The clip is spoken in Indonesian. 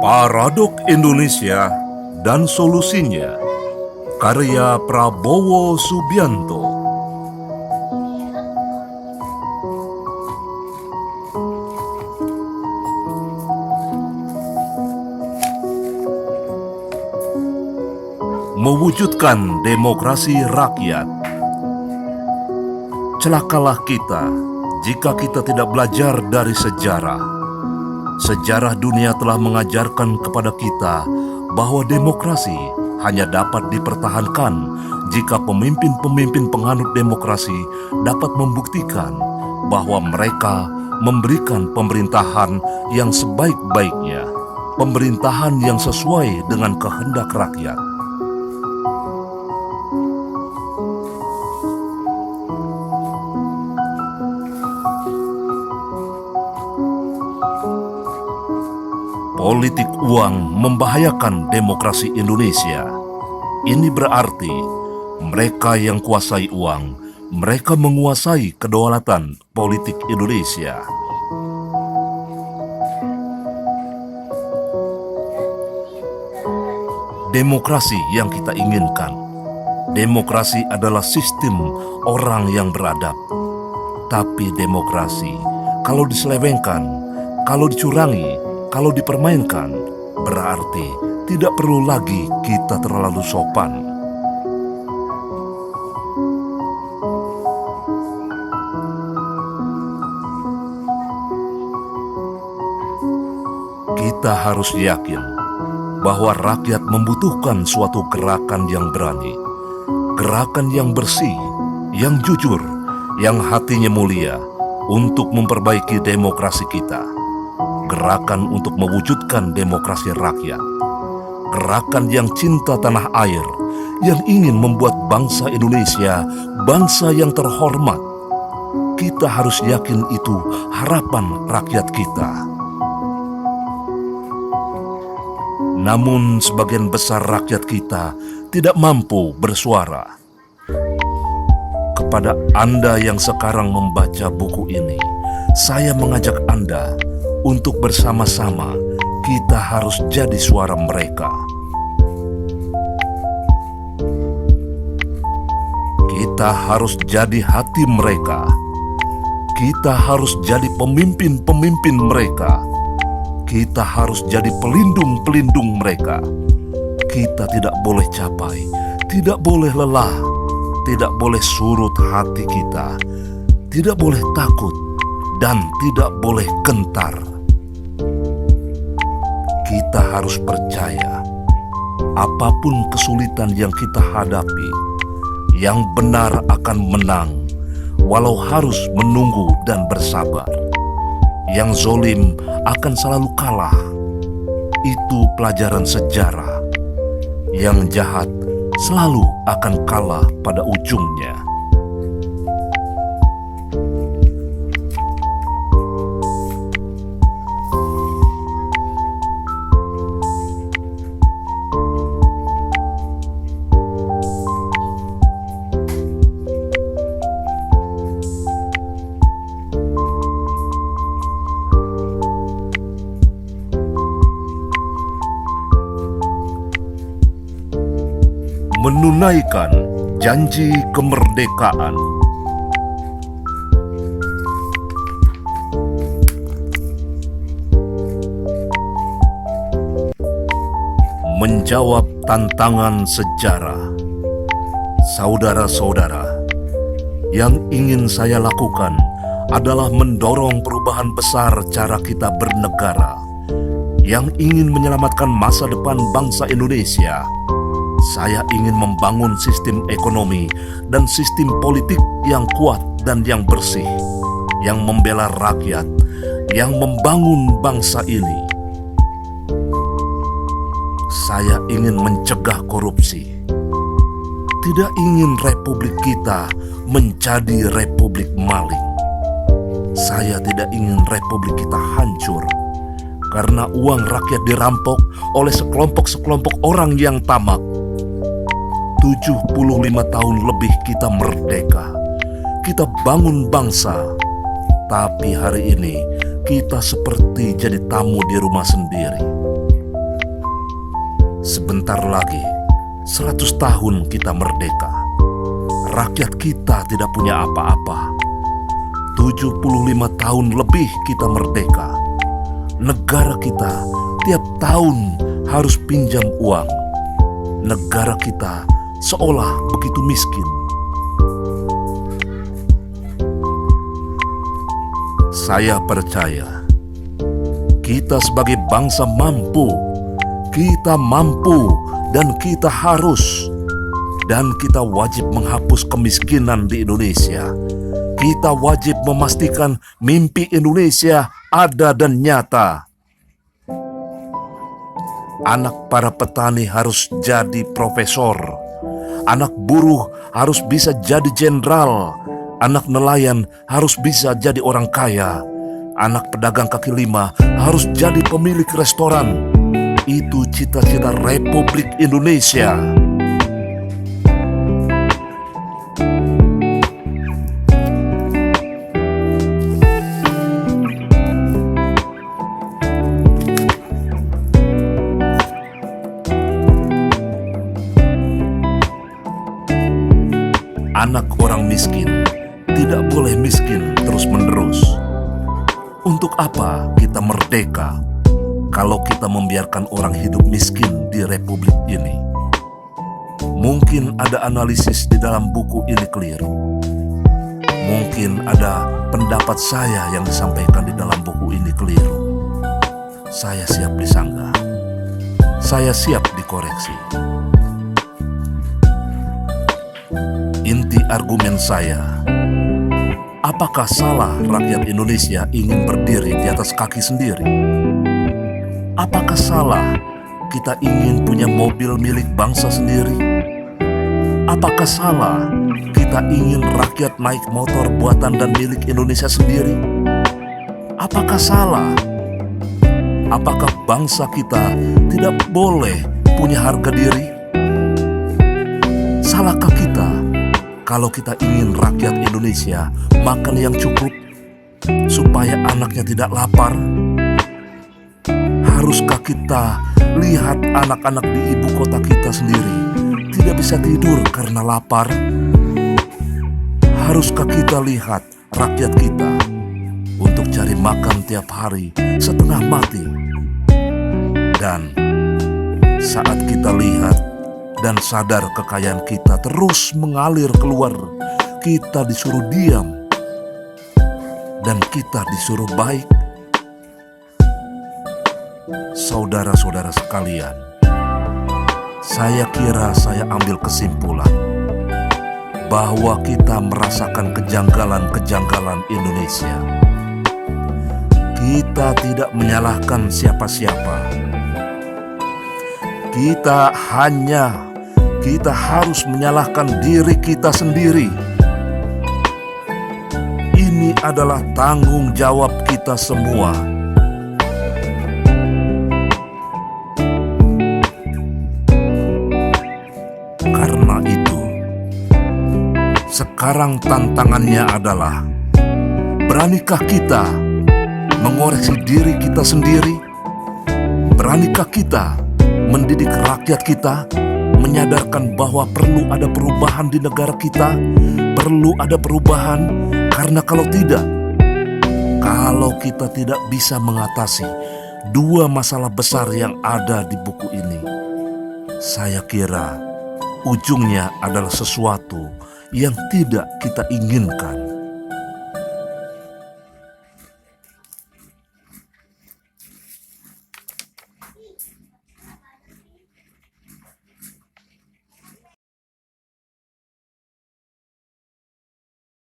Paradok Indonesia dan Solusinya, karya Prabowo Subianto. Mewujudkan demokrasi rakyat. Celakalah kita jika kita tidak belajar dari sejarah. Sejarah dunia telah mengajarkan kepada kita bahwa demokrasi hanya dapat dipertahankan jika pemimpin-pemimpin penganut demokrasi dapat membuktikan bahwa mereka memberikan pemerintahan yang sebaik-baiknya, pemerintahan yang sesuai dengan kehendak rakyat. Politik uang membahayakan demokrasi Indonesia. Ini berarti mereka yang kuasai uang, mereka menguasai kedaulatan politik Indonesia. Demokrasi yang kita inginkan. Demokrasi adalah sistem orang yang beradab. Tapi demokrasi, kalau diselewengkan, kalau dicurangi, kalau dipermainkan, berarti tidak perlu lagi kita terlalu sopan. Kita harus yakin bahwa rakyat membutuhkan suatu gerakan yang berani, gerakan yang bersih, yang jujur, yang hatinya mulia untuk memperbaiki demokrasi kita. Gerakan untuk mewujudkan demokrasi rakyat. Gerakan yang cinta tanah air, yang ingin membuat bangsa Indonesia bangsa yang terhormat. Kita harus yakin itu harapan rakyat kita. Namun sebagian besar rakyat kita tidak mampu bersuara. Kepada Anda yang sekarang membaca buku ini, saya mengajak Anda untuk bersama-sama kita harus jadi suara mereka. Kita harus jadi hati mereka. Kita harus jadi pemimpin-pemimpin mereka. Kita harus jadi pelindung-pelindung mereka. Kita tidak boleh capai, tidak boleh lelah, tidak boleh surut hati kita, tidak boleh takut, dan tidak boleh gentar. Kita harus percaya, apapun kesulitan yang kita hadapi, yang benar akan menang, walau harus menunggu dan bersabar. Yang zolim akan selalu kalah. Itu pelajaran sejarah. Yang jahat selalu akan kalah pada ujungnya. Menunaikan janji kemerdekaan. Menjawab tantangan sejarah. Saudara-saudara, yang ingin saya lakukan adalah mendorong perubahan besar cara kita bernegara, yang ingin menyelamatkan masa depan bangsa Indonesia. Saya ingin membangun sistem ekonomi dan sistem politik yang kuat dan yang bersih, yang membela rakyat, yang membangun bangsa ini. Saya ingin mencegah korupsi. Tidak ingin republik kita menjadi republik maling. Saya tidak ingin republik kita hancur karena uang rakyat dirampok oleh sekelompok-sekelompok orang yang tamak. 75 tahun lebih kita merdeka. Kita bangun bangsa. Tapi hari ini kita seperti jadi tamu di rumah sendiri. Sebentar lagi, 100 tahun kita merdeka. Rakyat kita tidak punya apa-apa. 75 tahun lebih kita merdeka. Negara kita tiap tahun harus pinjam uang. Negara kita seolah begitu miskin. Saya percaya kita sebagai bangsa mampu. Kita mampu dan kita harus. Dan kita wajib menghapus kemiskinan di Indonesia. Kita wajib memastikan mimpi Indonesia ada dan nyata. Anak para petani harus jadi profesor. Anak buruh harus bisa jadi jenderal. Anak nelayan harus bisa jadi orang kaya. Anak pedagang kaki lima harus jadi pemilik restoran. Itu cita-cita Republik Indonesia. Anak orang miskin tidak boleh miskin terus-menerus. Untuk apa kita merdeka kalau kita membiarkan orang hidup miskin di republik ini? Mungkin ada analisis di dalam buku ini keliru. Mungkin ada pendapat saya yang disampaikan di dalam buku ini keliru. Saya siap disanggah. Saya siap dikoreksi. Inti argumen saya, apakah salah rakyat Indonesia ingin berdiri di atas kaki sendiri? Apakah salah kita ingin punya mobil milik bangsa sendiri? Apakah salah kita ingin rakyat naik motor buatan dan milik Indonesia sendiri? Apakah salah? Apakah bangsa kita tidak boleh punya harga diri? Salahkah kita kalau kita ingin rakyat Indonesia makan yang cukup supaya anaknya tidak lapar? Haruskah kita lihat anak-anak di ibu kota kita sendiri tidak bisa tidur karena lapar? Haruskah kita lihat rakyat kita untuk cari makan tiap hari setengah mati? Dan saat kita lihat dan sadar kekayaan kita terus mengalir keluar, kita disuruh diam dan kita disuruh baik. Saudara-saudara sekalian, saya kira saya ambil kesimpulan bahwa kita merasakan kejanggalan-kejanggalan Indonesia. Kita tidak menyalahkan siapa-siapa. Kita harus menyalahkan diri kita sendiri. Ini adalah tanggung jawab kita semua. Karena itu, sekarang tantangannya adalah, beranikah kita mengoreksi diri kita sendiri? Beranikah kita mendidik rakyat kita, menyadarkan bahwa perlu ada perubahan di negara kita? Perlu ada perubahan, karena kalau kita tidak bisa mengatasi dua masalah besar yang ada di buku ini, saya kira ujungnya adalah sesuatu yang tidak kita inginkan.